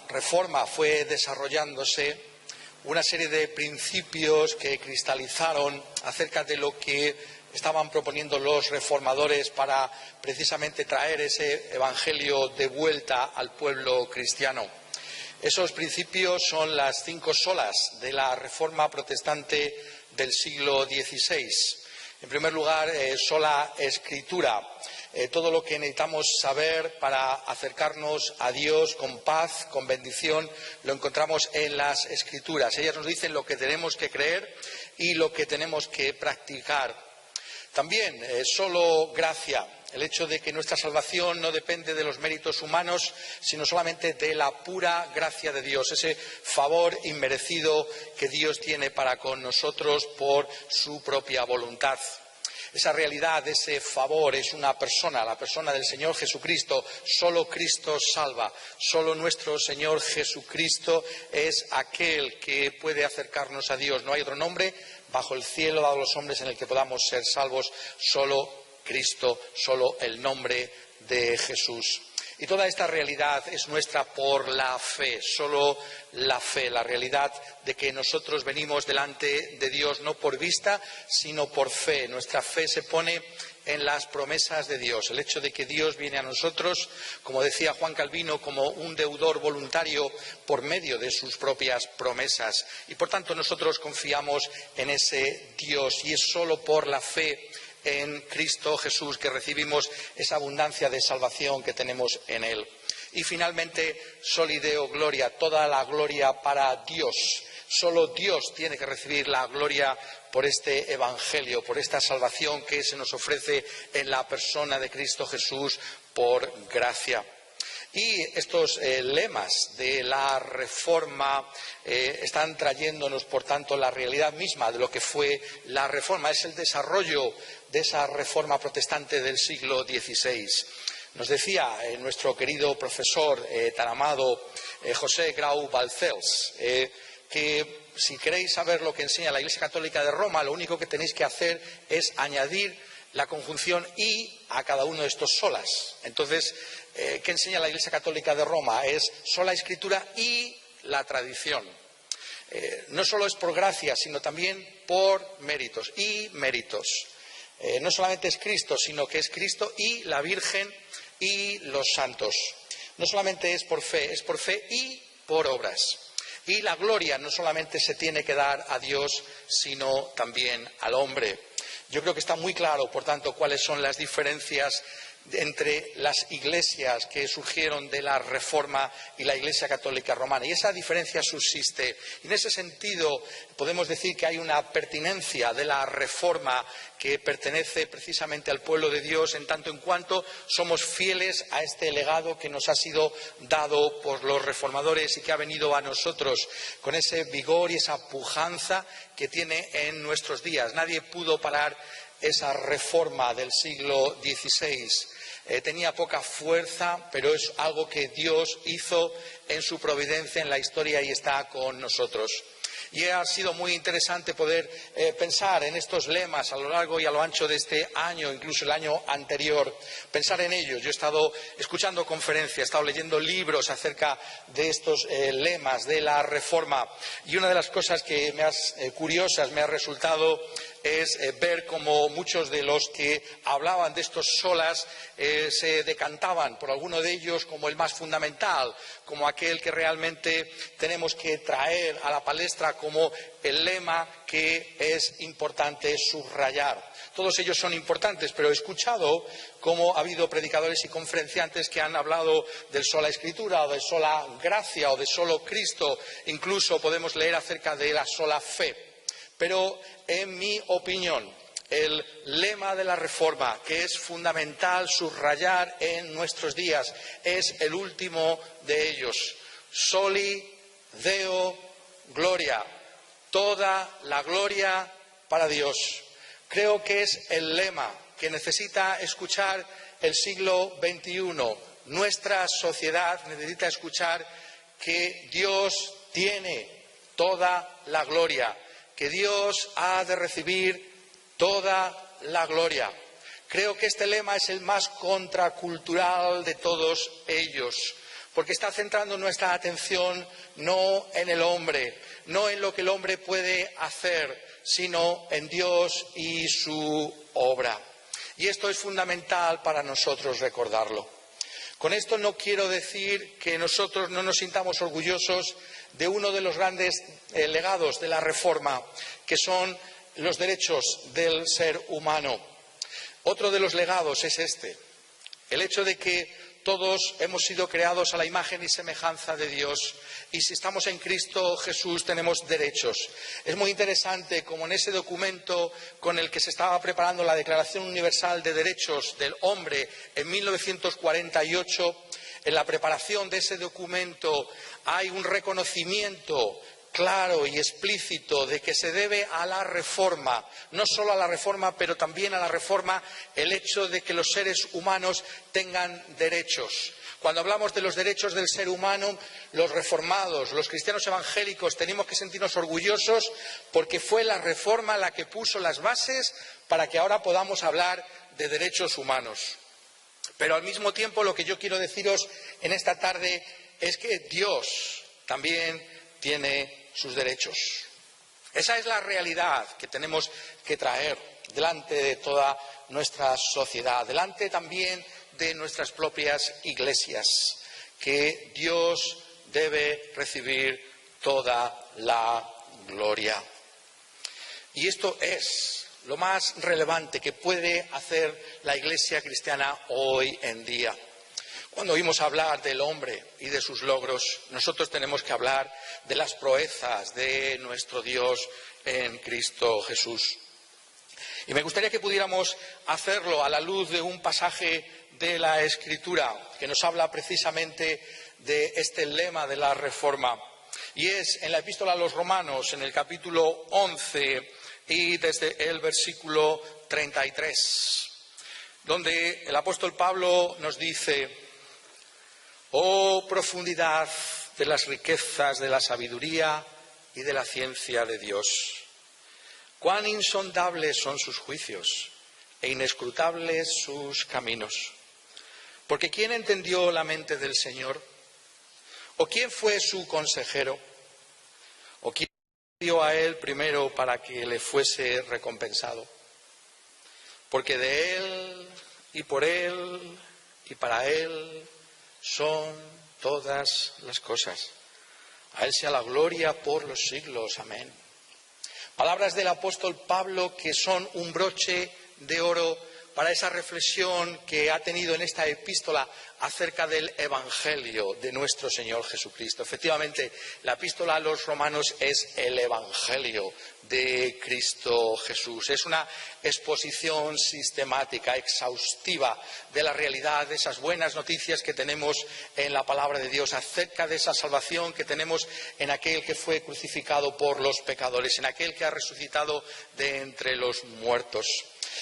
Reforma fue desarrollándose una serie de principios que cristalizaron acerca de lo que estaban proponiendo los reformadores para precisamente traer ese evangelio de vuelta al pueblo cristiano. Esos principios son las 5 solas de la Reforma protestante del siglo XVI. En primer lugar, sola Escritura. Todo lo que necesitamos saber para acercarnos a Dios con paz, con bendición, lo encontramos en las Escrituras. Ellas nos dicen lo que tenemos que creer y lo que tenemos que practicar. También, solo gracia. El hecho de que nuestra salvación no depende de los méritos humanos, sino solamente de la pura gracia de Dios, ese favor inmerecido que Dios tiene para con nosotros por su propia voluntad. Esa realidad, ese favor, es una persona, la persona del Señor Jesucristo. Solo Cristo salva, solo nuestro Señor Jesucristo es aquel que puede acercarnos a Dios. No hay otro nombre bajo el cielo dado a los hombres en el que podamos ser salvos, solo Cristo, solo el nombre de Jesús. Y toda esta realidad es nuestra por la fe, solo la fe, la realidad de que nosotros venimos delante de Dios no por vista, sino por fe. Nuestra fe se pone en las promesas de Dios, el hecho de que Dios viene a nosotros, como decía Juan Calvino, como un deudor voluntario por medio de sus propias promesas. Y por tanto nosotros confiamos en ese Dios y es solo por la fe en Cristo Jesús que recibimos esa abundancia de salvación que tenemos en Él. Y finalmente, soli Deo gloria, toda la gloria para Dios. Solo Dios tiene que recibir la gloria por este evangelio, por esta salvación que se nos ofrece en la persona de Cristo Jesús por gracia. Y estos lemas de la Reforma están trayéndonos, por tanto, la realidad misma de lo que fue la Reforma. Es el desarrollo de esa Reforma protestante del siglo XVI. Nos decía nuestro querido profesor tan amado José Grau Balcells que si queréis saber lo que enseña la Iglesia Católica de Roma, lo único que tenéis que hacer es añadir la conjunción y a cada uno de estos solas. Entonces, ¿qué enseña la Iglesia Católica de Roma? Es sola Escritura y la tradición. No solo es por gracia, sino también por méritos y méritos. No solamente es Cristo, sino que es Cristo y la Virgen y los santos. No solamente es por fe y por obras. Y la gloria no solamente se tiene que dar a Dios, sino también al hombre. Yo creo que está muy claro, por tanto, cuáles son las diferencias entre las iglesias que surgieron de la Reforma y la Iglesia Católica Romana. Y esa diferencia subsiste. Y en ese sentido podemos decir que hay una pertinencia de la Reforma que pertenece precisamente al pueblo de Dios en tanto en cuanto somos fieles a este legado que nos ha sido dado por los reformadores y que ha venido a nosotros con ese vigor y esa pujanza que tiene en nuestros días. Nadie pudo parar esa Reforma del siglo XVI. Tenía poca fuerza, pero es algo que Dios hizo en su providencia en la historia y está con nosotros. Y ha sido muy interesante poder pensar en estos lemas a lo largo y a lo ancho de este año, incluso el año anterior, pensar en ellos. Yo he estado escuchando conferencias, he estado leyendo libros acerca de estos lemas de la Reforma, y una de las cosas que curiosas me ha resultado es ver cómo muchos de los que hablaban de estos solas se decantaban por alguno de ellos como el más fundamental, como aquel que realmente tenemos que traer a la palestra como el lema que es importante subrayar. Todos ellos son importantes, pero he escuchado cómo ha habido predicadores y conferenciantes que han hablado del sola Escritura o de sola gracia o de solo Cristo. Incluso podemos leer acerca de la sola fe. Pero, en mi opinión, el lema de la Reforma, que es fundamental subrayar en nuestros días, es el último de ellos. Soli Deo gloria. Toda la gloria para Dios. Creo que es el lema que necesita escuchar el siglo XXI. Nuestra sociedad necesita escuchar que Dios tiene toda la gloria, que Dios ha de recibir toda la gloria. Creo que este lema es el más contracultural de todos ellos, porque está centrando nuestra atención no en el hombre, no en lo que el hombre puede hacer, sino en Dios y su obra. Y esto es fundamental para nosotros recordarlo. Con esto no quiero decir que nosotros no nos sintamos orgullosos de uno de los grandes legados de la Reforma, que son los derechos del ser humano. Otro de los legados es este, el hecho de que todos hemos sido creados a la imagen y semejanza de Dios, y si estamos en Cristo Jesús tenemos derechos. Es muy interesante como en ese documento con el que se estaba preparando la Declaración Universal de Derechos del Hombre en 1948, en la preparación de ese documento hay un reconocimiento claro y explícito de que se debe a la Reforma, no solo a la Reforma, pero también a la Reforma, el hecho de que los seres humanos tengan derechos. Cuando hablamos de los derechos del ser humano, los reformados, los cristianos evangélicos, tenemos que sentirnos orgullosos porque fue la Reforma la que puso las bases para que ahora podamos hablar de derechos humanos. Pero al mismo tiempo lo que yo quiero deciros en esta tarde es que Dios también tiene sus derechos. Esa es la realidad que tenemos que traer delante de toda nuestra sociedad, delante también de nuestras propias iglesias, que Dios debe recibir toda la gloria. Y esto es lo más relevante que puede hacer la Iglesia cristiana hoy en día. Cuando oímos hablar del hombre y de sus logros, nosotros tenemos que hablar de las proezas de nuestro Dios en Cristo Jesús. Y me gustaría que pudiéramos hacerlo a la luz de un pasaje de la Escritura que nos habla precisamente de este lema de la Reforma. Y es en la Epístola a los Romanos, en el capítulo 11 y desde el versículo 33, donde el apóstol Pablo nos dice: «Oh profundidad de las riquezas de la sabiduría y de la ciencia de Dios, cuán insondables son sus juicios e inescrutables sus caminos. Porque ¿quién entendió la mente del Señor? ¿O quién fue su consejero? ¿O quién dio a él primero para que le fuese recompensado? Porque de él y por él y para él son todas las cosas. A él sea la gloria por los siglos. Amén». Palabras del apóstol Pablo que son un broche de oro para esa reflexión que ha tenido en esta epístola acerca del Evangelio de nuestro Señor Jesucristo. Efectivamente, la epístola a los romanos es el Evangelio de Cristo Jesús. Es una exposición sistemática, exhaustiva de la realidad, de esas buenas noticias que tenemos en la palabra de Dios, acerca de esa salvación que tenemos en aquel que fue crucificado por los pecadores, en aquel que ha resucitado de entre los muertos.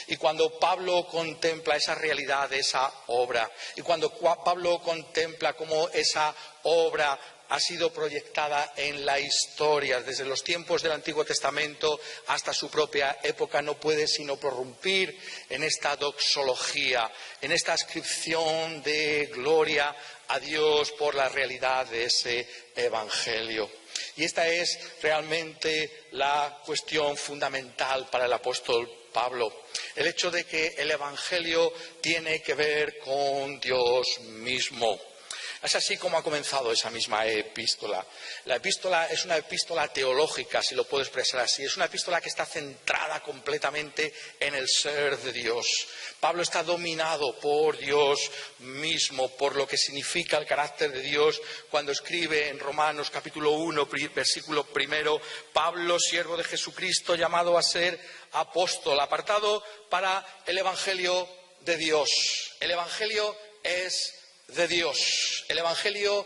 Y cuando Pablo contempla esa realidad de esa obra, y cuando Pablo contempla cómo esa obra ha sido proyectada en la historia, desde los tiempos del Antiguo Testamento hasta su propia época, no puede sino prorrumpir en esta doxología, en esta ascripción de gloria a Dios por la realidad de ese Evangelio. Y esta es realmente la cuestión fundamental para el apóstol Pablo. El hecho de que el Evangelio tiene que ver con Dios mismo. Es así como ha comenzado esa misma epístola. La epístola es una epístola teológica, si lo puedo expresar así. Es una epístola que está centrada completamente en el ser de Dios. Pablo está dominado por Dios mismo, por lo que significa el carácter de Dios. Cuando escribe en Romanos capítulo 1, versículo 1, Pablo, siervo de Jesucristo, llamado a ser apóstol, apartado para el Evangelio de Dios. El Evangelio es de Dios. El Evangelio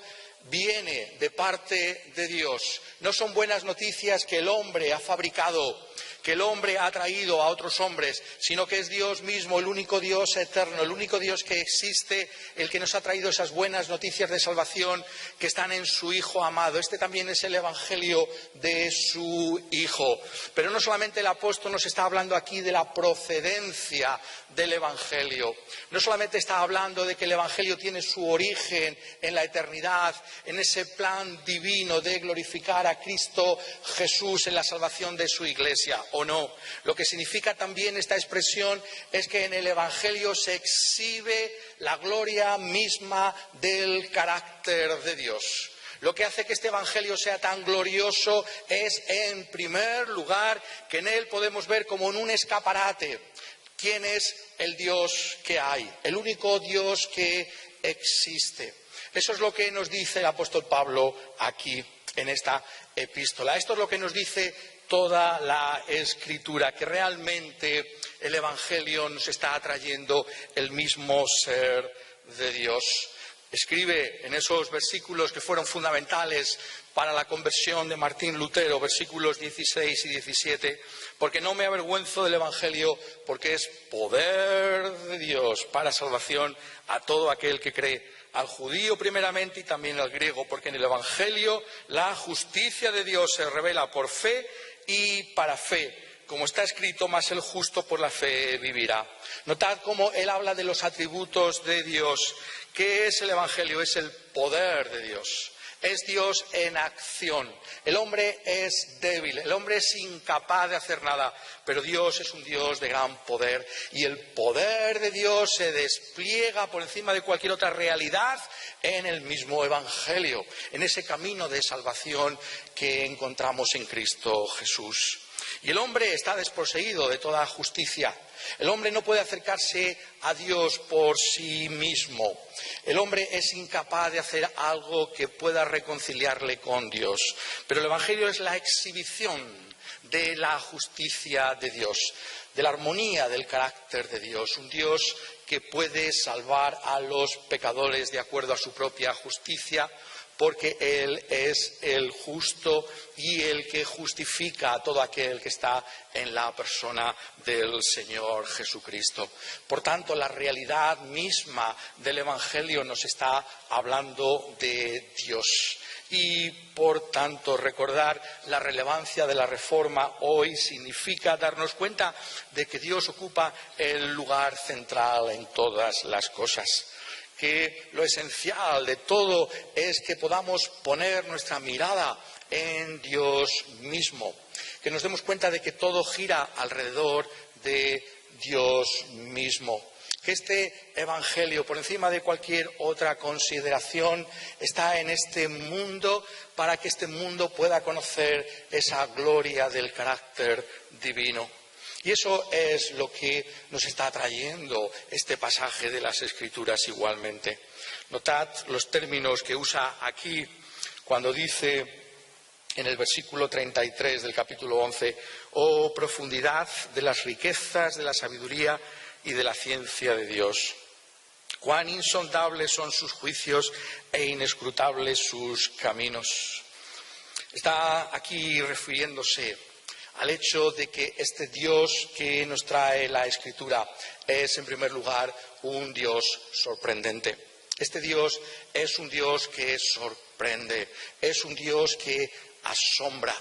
viene de parte de Dios. No son buenas noticias que el hombre ha fabricado, que el hombre ha traído a otros hombres, sino que es Dios mismo, el único Dios eterno, el único Dios que existe, el que nos ha traído esas buenas noticias de salvación que están en su Hijo amado. Este también es el Evangelio de su Hijo. Pero no solamente el apóstol nos está hablando aquí de la procedencia del Evangelio, no solamente está hablando de que el Evangelio tiene su origen en la eternidad, en ese plan divino de glorificar a Cristo Jesús en la salvación de su Iglesia, o no. Lo que significa también esta expresión es que en el Evangelio se exhibe la gloria misma del carácter de Dios. Lo que hace que este Evangelio sea tan glorioso es, en primer lugar, que en él podemos ver como en un escaparate quién es el Dios que hay, el único Dios que existe. Eso es lo que nos dice el apóstol Pablo aquí en esta epístola. Esto es lo que nos dice toda la Escritura, que realmente el Evangelio nos está atrayendo el mismo ser de Dios. Escribe en esos versículos que fueron fundamentales para la conversión de Martín Lutero, versículos 16 y 17, porque no me avergüenzo del Evangelio, porque es poder de Dios para salvación a todo aquel que cree, al judío primeramente y también al griego, porque en el Evangelio la justicia de Dios se revela por fe y para fe. Como está escrito, más el justo por la fe vivirá. Notad cómo él habla de los atributos de Dios. ¿Qué es el Evangelio? Es el poder de Dios. Es Dios en acción. El hombre es débil, el hombre es incapaz de hacer nada, pero Dios es un Dios de gran poder. Y el poder de Dios se despliega por encima de cualquier otra realidad en el mismo Evangelio, en ese camino de salvación que encontramos en Cristo Jesús. Y el hombre está desposeído de toda justicia. El hombre no puede acercarse a Dios por sí mismo. El hombre es incapaz de hacer algo que pueda reconciliarle con Dios. Pero el Evangelio es la exhibición de la justicia de Dios, de la armonía del carácter de Dios. Un Dios que puede salvar a los pecadores de acuerdo a su propia justicia, porque Él es el justo y el que justifica a todo aquel que está en la persona del Señor Jesucristo. Por tanto, la realidad misma del Evangelio nos está hablando de Dios. Y, por tanto, recordar la relevancia de la Reforma hoy significa darnos cuenta de que Dios ocupa el lugar central en todas las cosas. Que lo esencial de todo es que podamos poner nuestra mirada en Dios mismo, que nos demos cuenta de que todo gira alrededor de Dios mismo, que este Evangelio, por encima de cualquier otra consideración, está en este mundo para que este mundo pueda conocer esa gloria del carácter divino. Y eso es lo que nos está trayendo este pasaje de las Escrituras igualmente. Notad los términos que usa aquí cuando dice en el versículo 33 del capítulo 11, «Oh profundidad de las riquezas, de la sabiduría y de la ciencia de Dios. Cuán insondables son sus juicios e inescrutables sus caminos». Está aquí refiriéndose al hecho de que este Dios que nos trae la Escritura es, en primer lugar, un Dios sorprendente. Este Dios es un Dios que sorprende, es un Dios que asombra.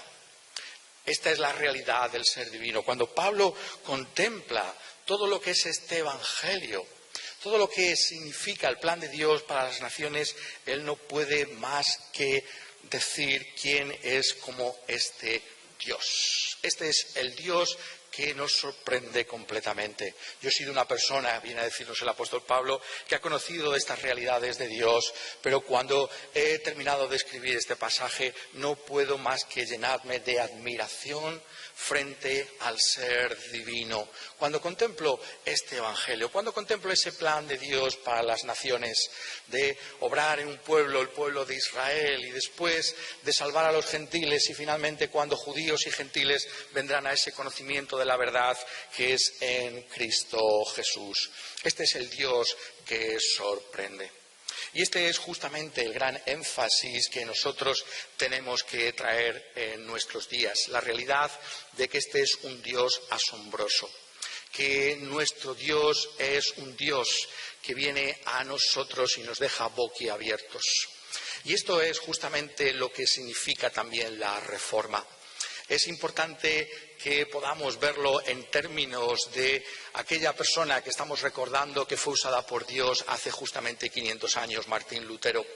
Esta es la realidad del ser divino. Cuando Pablo contempla todo lo que es este Evangelio, todo lo que significa el plan de Dios para las naciones, él no puede más que decir quién es como este Dios. Este es el Dios que nos sorprende completamente. Yo he sido una persona, viene a decirnos el apóstol Pablo, que ha conocido estas realidades de Dios, pero cuando he terminado de escribir este pasaje no puedo más que llenarme de admiración frente al ser divino. Cuando contemplo este Evangelio, cuando contemplo ese plan de Dios para las naciones, de obrar en un pueblo, el pueblo de Israel, y después de salvar a los gentiles, y finalmente cuando judíos y gentiles vendrán a ese conocimiento de la verdad que es en Cristo Jesús. Este es el Dios que sorprende. Y este es justamente el gran énfasis que nosotros tenemos que traer en nuestros días, la realidad de que este es un Dios asombroso, que nuestro Dios es un Dios que viene a nosotros y nos deja boquiabiertos. Y esto es justamente lo que significa también la Reforma. Es importante que podamos verlo en términos de aquella persona que estamos recordando que fue usada por Dios hace justamente 500 años, Martín Lutero.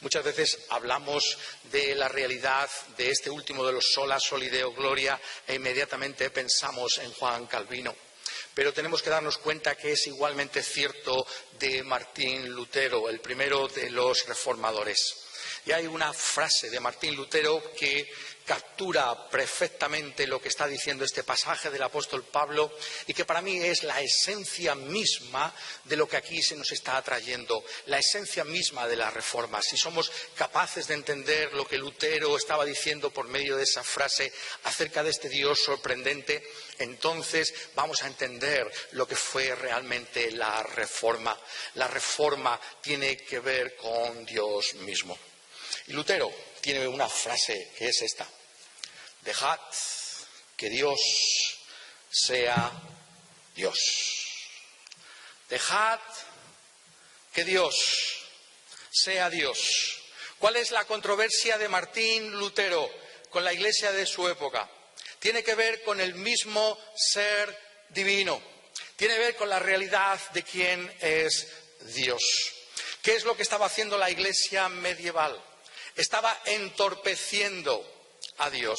Muchas veces hablamos de la realidad de este último de los sola, soli Deo gloria, e inmediatamente pensamos en Juan Calvino. Pero tenemos que darnos cuenta que es igualmente cierto de Martín Lutero, el primero de los reformadores. Y hay una frase de Martín Lutero que captura perfectamente lo que está diciendo este pasaje del apóstol Pablo y que para mí es la esencia misma de lo que aquí se nos está trayendo, la esencia misma de la Reforma. Si somos capaces de entender lo que Lutero estaba diciendo por medio de esa frase acerca de este Dios sorprendente, entonces vamos a entender lo que fue realmente la Reforma. La Reforma tiene que ver con Dios mismo. Y Lutero tiene una frase que es esta: dejad que Dios sea Dios. Dejad que Dios sea Dios. ¿Cuál es la controversia de Martín Lutero con la iglesia de su época? Tiene que ver con el mismo ser divino. Tiene que ver con la realidad de quién es Dios. ¿Qué es lo que estaba haciendo la iglesia medieval? Estaba entorpeciendo a Dios,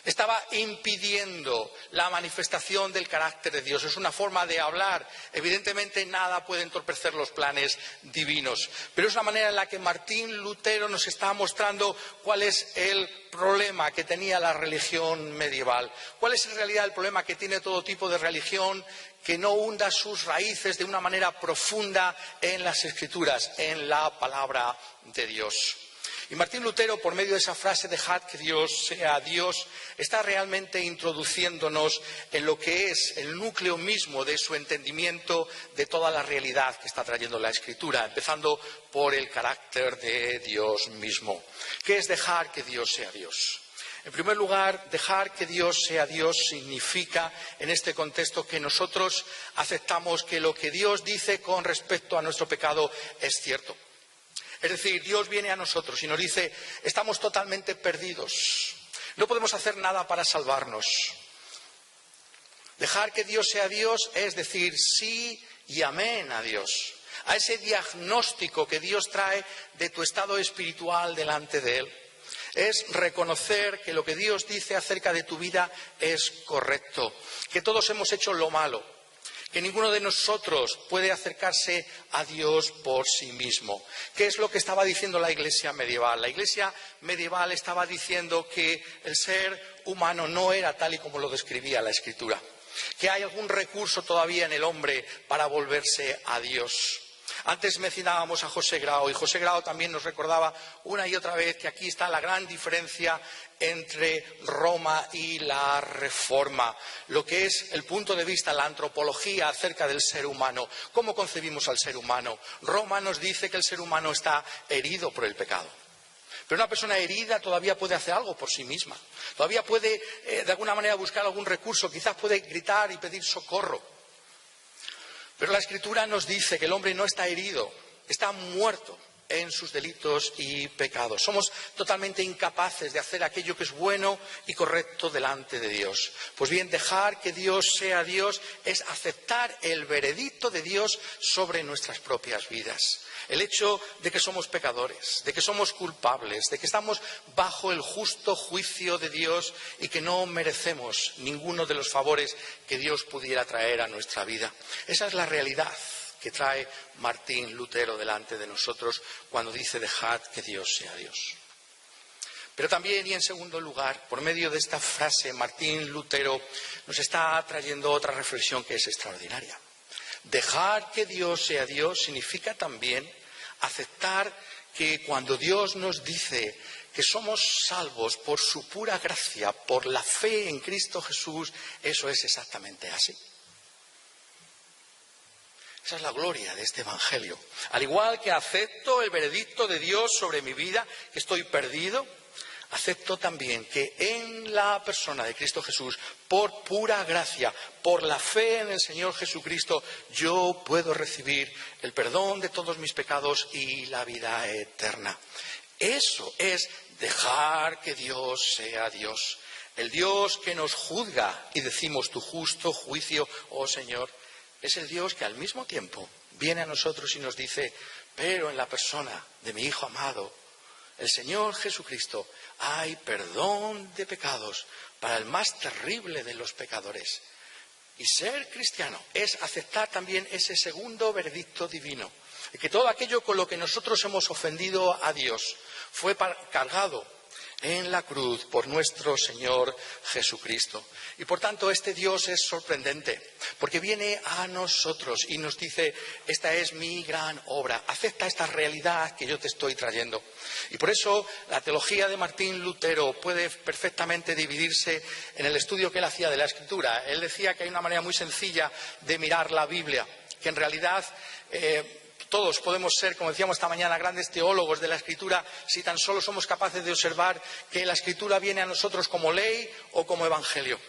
estaba impidiendo la manifestación del carácter de Dios. Es una forma de hablar. Evidentemente nada puede entorpecer los planes divinos, pero es una manera en la que Martín Lutero nos está mostrando cuál es el problema que tenía la religión medieval, cuál es en realidad el problema que tiene todo tipo de religión que no hunda sus raíces de una manera profunda en las Escrituras, en la palabra de Dios. Y Martín Lutero, por medio de esa frase, dejad que Dios sea Dios, está realmente introduciéndonos en lo que es el núcleo mismo de su entendimiento de toda la realidad que está trayendo la Escritura, empezando por el carácter de Dios mismo. ¿Qué es dejar que Dios sea Dios? En primer lugar, dejar que Dios sea Dios significa, en este contexto, que nosotros aceptamos que lo que Dios dice con respecto a nuestro pecado es cierto. Es decir, Dios viene a nosotros y nos dice, estamos totalmente perdidos, no podemos hacer nada para salvarnos. Dejar que Dios sea Dios es decir sí y amén a Dios, a ese diagnóstico que Dios trae de tu estado espiritual delante de Él. Es reconocer que lo que Dios dice acerca de tu vida es correcto, que todos hemos hecho lo malo, que ninguno de nosotros puede acercarse a Dios por sí mismo. ¿Qué es lo que estaba diciendo la Iglesia medieval? La Iglesia medieval estaba diciendo que el ser humano no era tal y como lo describía la Escritura, que hay algún recurso todavía en el hombre para volverse a Dios. Antes mencionábamos a José Grau y José Grau también nos recordaba una y otra vez que aquí está la gran diferencia entre Roma y la Reforma, lo que es el punto de vista, la antropología acerca del ser humano. ¿Cómo concebimos al ser humano? Roma nos dice que el ser humano está herido por el pecado. Pero una persona herida todavía puede hacer algo por sí misma, todavía puede de alguna manera buscar algún recurso, quizás puede gritar y pedir socorro. Pero la Escritura nos dice que el hombre no está herido, está muerto en sus delitos y pecados. Somos totalmente incapaces de hacer aquello que es bueno y correcto delante de Dios. Pues bien, dejar que Dios sea Dios es aceptar el veredicto de Dios sobre nuestras propias vidas. El hecho de que somos pecadores, de que somos culpables, de que estamos bajo el justo juicio de Dios y que no merecemos ninguno de los favores que Dios pudiera traer a nuestra vida. Esa es la realidad que trae Martín Lutero delante de nosotros cuando dice dejad que Dios sea Dios. Pero también, y en segundo lugar, por medio de esta frase, Martín Lutero nos está trayendo otra reflexión que es extraordinaria. Dejar que Dios sea Dios significa también aceptar que cuando Dios nos dice que somos salvos por su pura gracia, por la fe en Cristo Jesús, eso es exactamente así. Esa es la gloria de este Evangelio. Al igual que acepto el veredicto de Dios sobre mi vida, que estoy perdido, acepto también que en la persona de Cristo Jesús, por pura gracia, por la fe en el Señor Jesucristo, yo puedo recibir el perdón de todos mis pecados y la vida eterna. Eso es dejar que Dios sea Dios. El Dios que nos juzga y decimos tu justo juicio, oh Señor, es el Dios que al mismo tiempo viene a nosotros y nos dice, pero en la persona de mi Hijo amado, el Señor Jesucristo, hay perdón de pecados para el más terrible de los pecadores. Y ser cristiano es aceptar también ese segundo veredicto divino, de que todo aquello con lo que nosotros hemos ofendido a Dios fue cargado en la cruz por nuestro Señor Jesucristo. Y por tanto este Dios es sorprendente, porque viene a nosotros y nos dice, esta es mi gran obra, acepta esta realidad que yo te estoy trayendo. Y por eso la teología de Martín Lutero puede perfectamente dividirse en el estudio que él hacía de la Escritura. Él decía que hay una manera muy sencilla de mirar la Biblia, que en realidad todos podemos ser, como decíamos esta mañana, grandes teólogos de la Escritura si tan solo somos capaces de observar que la Escritura viene a nosotros como ley o como evangelio.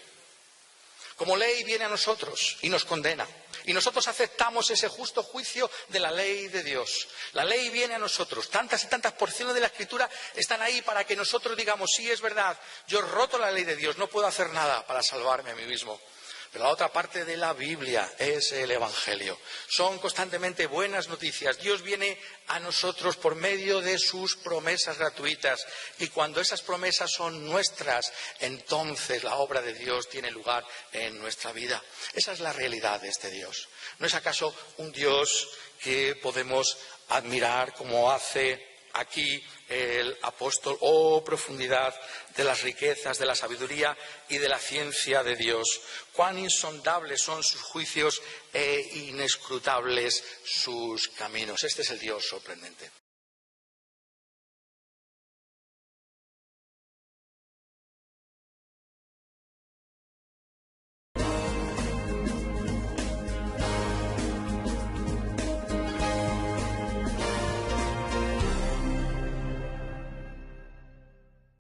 Como ley viene a nosotros y nos condena. Y nosotros aceptamos ese justo juicio de la ley de Dios. La ley viene a nosotros. Tantas y tantas porciones de la Escritura están ahí para que nosotros digamos, sí, es verdad, yo he roto la ley de Dios, no puedo hacer nada para salvarme a mí mismo. Pero la otra parte de la Biblia es el Evangelio. Son constantemente buenas noticias. Dios viene a nosotros por medio de sus promesas gratuitas. Y cuando esas promesas son nuestras, entonces la obra de Dios tiene lugar en nuestra vida. Esa es la realidad de este Dios. ¿No es acaso un Dios que podemos admirar como hace aquí el apóstol? ¡Oh, profundidad de las riquezas, de la sabiduría y de la ciencia de Dios! ¡Cuán insondables son sus juicios e inescrutables sus caminos! Este es el Dios sorprendente.